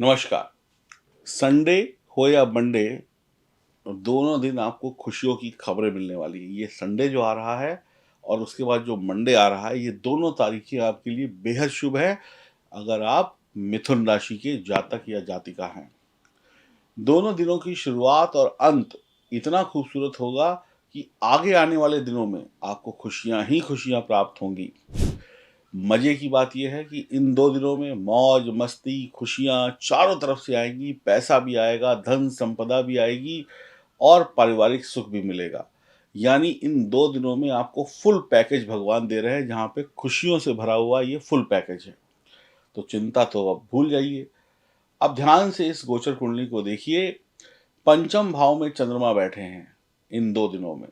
नमस्कार। संडे हो या मंडे, दोनों दिन आपको खुशियों की खबरें मिलने वाली हैं। ये संडे जो आ रहा है और उसके बाद जो मंडे आ रहा है, ये दोनों तारीखें आपके लिए बेहद शुभ है, अगर आप मिथुन राशि के जातक या जातिका हैं। दोनों दिनों की शुरुआत और अंत इतना खूबसूरत होगा कि आगे आने वाले दिनों में आपको खुशियाँ ही खुशियाँ प्राप्त होंगी। मज़े की बात ये है कि इन 2 दिनों में मौज, मस्ती, खुशियाँ चारों तरफ से आएँगी, पैसा भी आएगा, धन संपदा भी आएगी और पारिवारिक सुख भी मिलेगा। यानी इन 2 दिनों में आपको फुल पैकेज भगवान दे रहे हैं, जहाँ पे खुशियों से भरा हुआ ये फुल पैकेज है। तो चिंता तो अब भूल जाइए। अब ध्यान से इस गोचर कुंडली को देखिए, पंचम भाव में चंद्रमा बैठे हैं इन 2 दिनों में।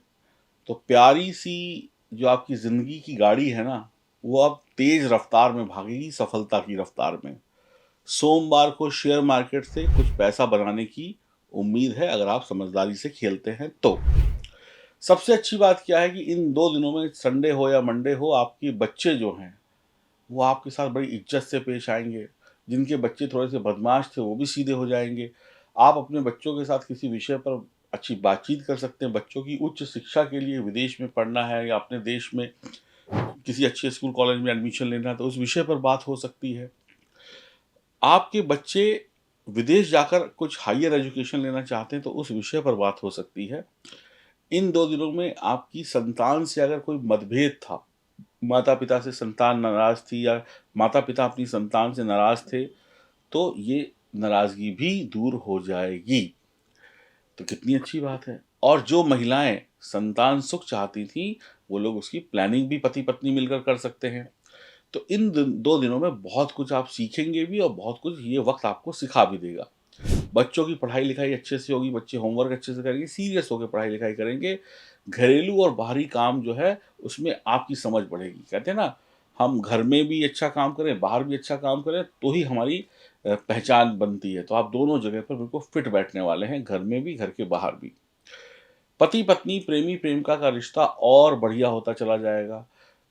तो प्यारी-सी जो आपकी ज़िंदगी की गाड़ी है ना, वो अब तेज़ रफ़्तार में भागेगी, सफलता की रफ़्तार में। सोमवार को शेयर मार्केट से कुछ पैसा बनाने की उम्मीद है, अगर आप समझदारी से खेलते हैं तो। सबसे अच्छी बात क्या है कि इन 2 दिनों में संडे हो या मंडे हो, आपके बच्चे जो हैं, वो आपके साथ बड़ी इज़्ज़त से पेश आएँगे। जिनके बच्चे थोड़े-से बदमाश थे, वो भी सीधे हो जाएँगे। आप अपने बच्चों के साथ किसी विषय पर अच्छी बातचीत कर सकते हैं। बच्चों की उच्च शिक्षा के लिए विदेश में पढ़ना है या अपने देश में किसी अच्छे स्कूल कॉलेज में एडमिशन लेना है, तो उस विषय पर बात हो सकती है। आपके बच्चे विदेश जाकर कुछ हायर एजुकेशन लेना चाहते हैं, तो उस विषय पर बात हो सकती है। इन 2 दिनों में आपकी संतान से अगर कोई मतभेद था, माता-पिता से संतान नाराज़ थी या माता-पिता अपनी संतान से नाराज़ थे, तो ये नाराज़गी भी दूर हो जाएगी। तो कितनी अच्छी बात है। और जो महिलाएँ संतान सुख चाहती थीं, वो लोग उसकी प्लानिंग भी पति-पत्नी मिलकर कर सकते हैं। तो इन 2 दिनों में बहुत कुछ आप सीखेंगे भी और बहुत कुछ ये वक़्त आपको सिखा भी देगा। बच्चों की पढ़ाई-लिखाई अच्छे से होगी, बच्चे होमवर्क अच्छे से करेंगे, सीरियस होके पढ़ाई-लिखाई करेंगे। घरेलू और बाहरी काम जो है, उसमें आपकी समझ बढ़ेगी। कहते हैं ना, हम घर में भी अच्छा काम करें, बाहर भी अच्छा काम करें, तो ही हमारी पहचान बनती है। तो आप दोनों जगह पर बिल्कुल फिट बैठने वाले हैं, घर में भी, घर के बाहर भी। पति-पत्नी, प्रेमी-प्रेमिका का रिश्ता और बढ़िया होता चला जाएगा।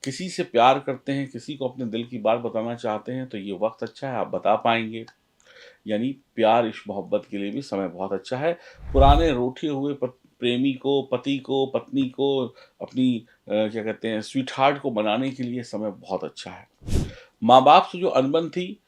किसी से प्यार करते हैं, किसी को अपने दिल की बात बताना चाहते हैं, तो ये वक़्त अच्छा है, आप बता पाएँगे। यानी प्यार, इश्क, मोहब्बत के लिए भी समय बहुत अच्छा है। पुराने रूठे हुए प्रेमी को, पति को, पत्नी को अपनी क्या कहते हैं स्वीटहार्ट को मनाने के लिए समय बहुत अच्छा है। माँ-बाप से जो अनबन थी,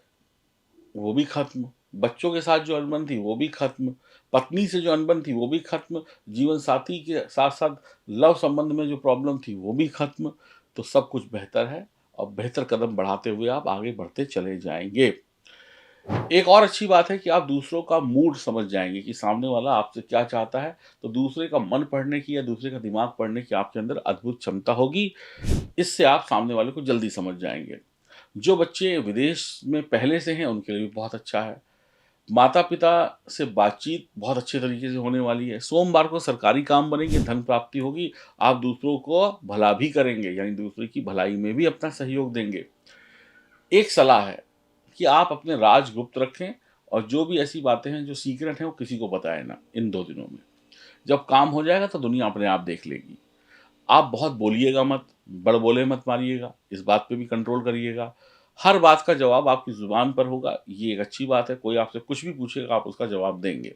वो भी खत्म, बच्चों के साथ जो अनबन थी, वो भी खत्म, पत्नी से जो अनबन थी, वो भी खत्म, जीवन साथी के साथ-साथ लव संबंध में जो प्रॉब्लम थी, वो भी खत्म। तो सब कुछ बेहतर है और बेहतर कदम बढ़ाते हुए आप आगे बढ़ते चले जाएँगे। एक और अच्छी बात है कि आप दूसरों का मूड समझ जाएँगे कि सामने वाला आपसे क्या चाहता है, तो दूसरे का मन पढ़ने की या दूसरे का दिमाग पढ़ने की आपके अंदर अद्भुत क्षमता होगी। इससे आप सामने वाले को जल्दी समझ जाएँगे। जो बच्चे विदेश में पहले से हैं, उनके लिए भी बहुत अच्छा है। माता-पिता से बातचीत बहुत अच्छे तरीके से होने वाली है। सोमवार को सरकारी काम बनेंगे, धन प्राप्ति होगी, आप दूसरों को भला भी करेंगे, यानी दूसरे की भलाई में भी अपना सहयोग देंगे। एक सलाह है कि आप अपने राज गुप्त रखें और जो भी ऐसी बातें हैं जो सीक्रेट हैं वो किसी को बताएँ ना इन 2 दिनों में। जब काम हो जाएगा तो दुनिया अपने आप देख लेगी। आप बहुत बोलिएगा मत, बड़बोले मत मारिएगा, इस बात पे भी कंट्रोल करिएगा। हर बात का जवाब आपकी ज़ुबान पर होगा, ये एक अच्छी बात है, कोई आपसे कुछ भी पूछेगा आप उसका जवाब देंगे।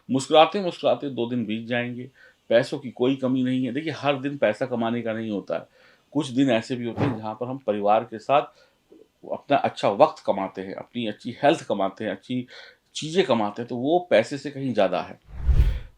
मुस्कुराते-मुस्कुराते 2 दिन बीत जाएँगे, पैसों की कोई कमी नहीं है। देखिए हर दिन पैसा कमाने का नहीं होता है, कुछ दिन ऐसे भी होते हैं जहाँ पर हम परिवार के साथ अपना अच्छा वक़्त कमाते हैं, अपनी अच्छी हेल्थ कमाते हैं, अच्छी चीज़ें कमाते हैं, तो वो पैसे से कहीं ज़्यादा है।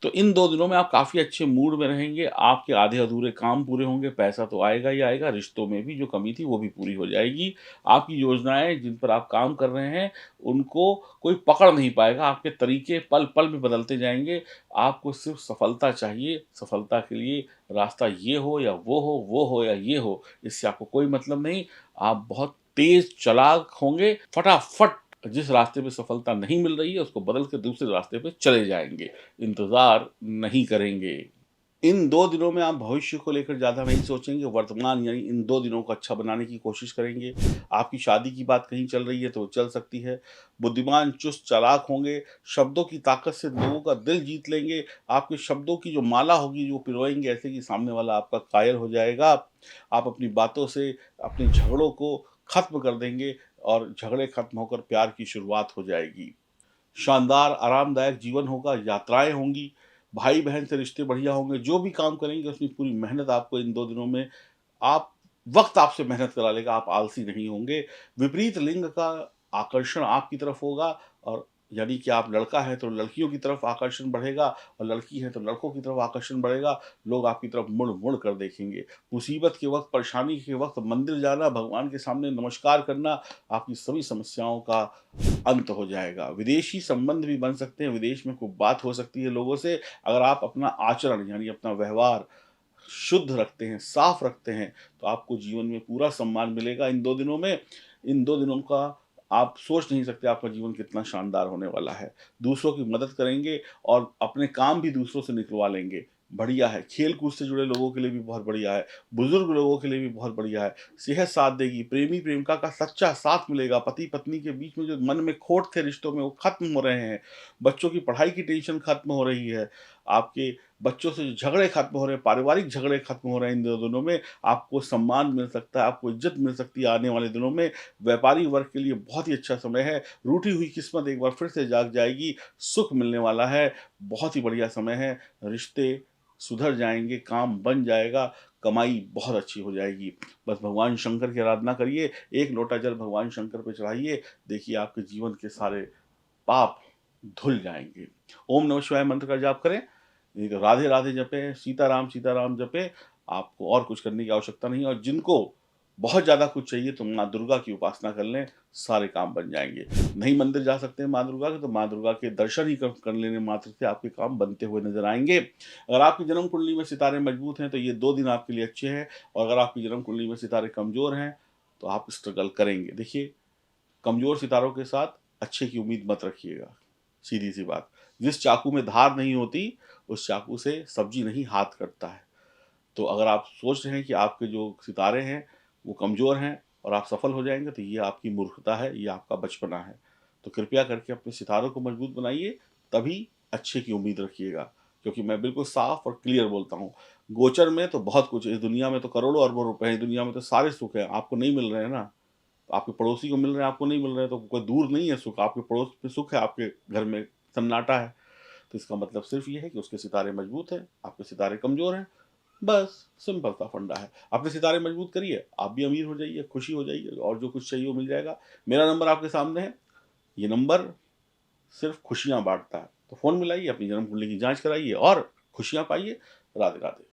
तो इन 2 दिनों में आप काफ़ी अच्छे मूड में रहेंगे, आपके आधे-अधूरे काम पूरे होंगे, पैसा तो आएगा ही आएगा, रिश्तों में भी जो कमी थी वो भी पूरी हो जाएगी। आपकी योजनाएँ जिन पर आप काम कर रहे हैं, उनको कोई पकड़ नहीं पाएगा, आपके तरीके पल-पल में बदलते जाएँगे। आपको सिर्फ़ सफलता चाहिए, सफलता के लिए रास्ता ये हो या वो हो या ये हो, इससे आपको कोई मतलब नहीं। आप बहुत तेज़ चालाक होंगे, फटाफट जिस रास्ते पे सफलता नहीं मिल रही है, उसको बदल के दूसरे रास्ते पे चले जाएँगे, इंतज़ार नहीं करेंगे। इन 2 दिनों में आप भविष्य को लेकर ज़्यादा नहीं सोचेंगे, वर्तमान यानी इन 2 दिनों को अच्छा बनाने की कोशिश करेंगे। आपकी शादी की बात कहीं चल रही है तो वो चल सकती है। बुद्धिमान, चुस्त, चालाक होंगे, शब्दों की ताकत से लोगों का दिल जीत लेंगे। आपके शब्दों की जो माला होगी, जो पिरोएँगे ऐसे कि सामने वाला आपका कायल हो जाएगा। आप अपनी बातों से अपने झगड़ों को खत्म कर देंगे और झगड़े खत्म होकर प्यार की शुरुआत हो जाएगी। शानदार आरामदायक जीवन होगा, यात्राएँ होंगी, भाई-बहन से रिश्ते बढ़िया होंगे, जो भी काम करेंगे उसमें पूरी मेहनत आपको इन 2 दिनों में आप वक़्त आपसे मेहनत करा लेगा, आप आलसी नहीं होंगे। विपरीत लिंग का आकर्षण आपकी तरफ होगा और यानी कि आप लड़का हैं तो लड़कियों की तरफ आकर्षण बढ़ेगा और लड़की है तो लड़कों की तरफ आकर्षण बढ़ेगा। लोग आपकी तरफ मुड़-मुड़ कर देखेंगे। मुसीबत के वक़्त, परेशानी के वक़्त मंदिर जाना, भगवान के सामने नमस्कार करना, आपकी सभी समस्याओं का अंत हो जाएगा। विदेशी संबंध भी बन सकते हैं, विदेश में खूब बात हो सकती है लोगों से, अगर आप अपना आचरण यानी अपना व्यवहार शुद्ध रखते हैं, साफ रखते हैं, तो आपको जीवन में पूरा सम्मान मिलेगा इन 2 दिनों में। इन 2 दिनों का आप सोच नहीं सकते आपका जीवन कितना शानदार होने वाला है। दूसरों की मदद करेंगे और अपने काम भी दूसरों से निकलवा लेंगे, बढ़िया है। खेल-कूद से जुड़े लोगों के लिए भी बहुत बढ़िया है, बुजुर्ग लोगों के लिए भी बहुत बढ़िया है। सेहत साथ देगी, प्रेमी-प्रेमिका का सच्चा साथ मिलेगा, पति-पत्नी के बीच में जो मन में खोट थे रिश्तों में वो खत्म हो रहे हैं, बच्चों की पढ़ाई की टेंशन खत्म हो रही है, आपके बच्चों से जो झगड़े खत्म हो रहे हैं, पारिवारिक झगड़े खत्म हो रहे हैं इन 2 दिनों में, आपको सम्मान मिल सकता है, आपको इज़्ज़त मिल सकती है आने वाले दिनों में। व्यापारी वर्ग के लिए बहुत ही अच्छा समय है, रूठी हुई किस्मत एक बार फिर से जाग जाएगी, सुख मिलने वाला है, बहुत ही बढ़िया समय है, रिश्ते सुधर जाएँगे, काम बन जाएगा, कमाई बहुत अच्छी हो जाएगी। बस भगवान शंकर की आराधना करिए, 1 लोटा जल भगवान शंकर पे चढ़ाइए, देखिए आपके जीवन के सारे पाप धुल जाएँगे। ओम नमः शिवाय मंत्र का जाप करें, नहीं तो राधे राधे जपें, सीताराम राम जपें, आपको और कुछ करने की आवश्यकता नहीं है और जिनको बहुत ज़्यादा कुछ चाहिए तो माँ दुर्गा की उपासना कर लें, सारे काम बन जाएँगे। नहीं मंदिर जा सकते हैं माँ दुर्गा के तो माँ दुर्गा के दर्शन ही कर लेने मात्र से आपके काम बनते हुए नज़र आएँगे। अगर आपकी जन्म कुंडली में सितारे मजबूत हैं तो ये 2 दिन आपके लिए अच्छे हैं और अगर आपकी जन्म कुंडली में सितारे कमज़ोर हैं, तो आप स्ट्रगल करेंगे। देखिए, कमज़ोर सितारों के साथ अच्छे की उम्मीद मत रखिएगा, सीधी-सी बात। जिस चाकू में धार नहीं होती, उस चाकू से सब्ज़ी नहीं हाथ कटता है। तो अगर आप सोच रहे हैं कि आपके जो सितारे हैं, वो कमज़ोर हैं और आप सफल हो जाएँगे, तो ये आपकी मूर्खता है, ये आपका बचपना है। तो कृपया करके अपने सितारों को मजबूत बनाइए, तभी अच्छे की उम्मीद रखिएगा। क्योंकि मैं बिल्कुल साफ और क्लियर बोलता हूँ। गोचर में तो बहुत कुछ है, इस दुनिया में तो करोड़ों अरबों रुपए हैं, इस दुनिया में तो सारे सुख हैं, आपको नहीं मिल रहे हैं ना। आपके पड़ोसी को मिल रहे हैं, आपको नहीं मिल रहे हैं, तो कोई दूर नहीं है सुख, आपके पड़ोस में सुख है, आपके घर में सन्नाटा है। तो इसका मतलब सिर्फ़ ये है कि उसके सितारे मजबूत हैं, आपके सितारे कमज़ोर हैं। बस सिंपल सा फंडा है। अपने सितारे मजबूत करिए, आप भी अमीर हो जाइए, खुशी हो जाइए और जो कुछ चाहिए वो मिल जाएगा। मेरा नंबर आपके सामने है, ये नंबर सिर्फ़ खुशियाँ बाँटता है। तो फ़ोन मिलाइए, अपनी जन्म कुंडली की जाँच कराइए और खुशियाँ पाइए। राधे-राधे।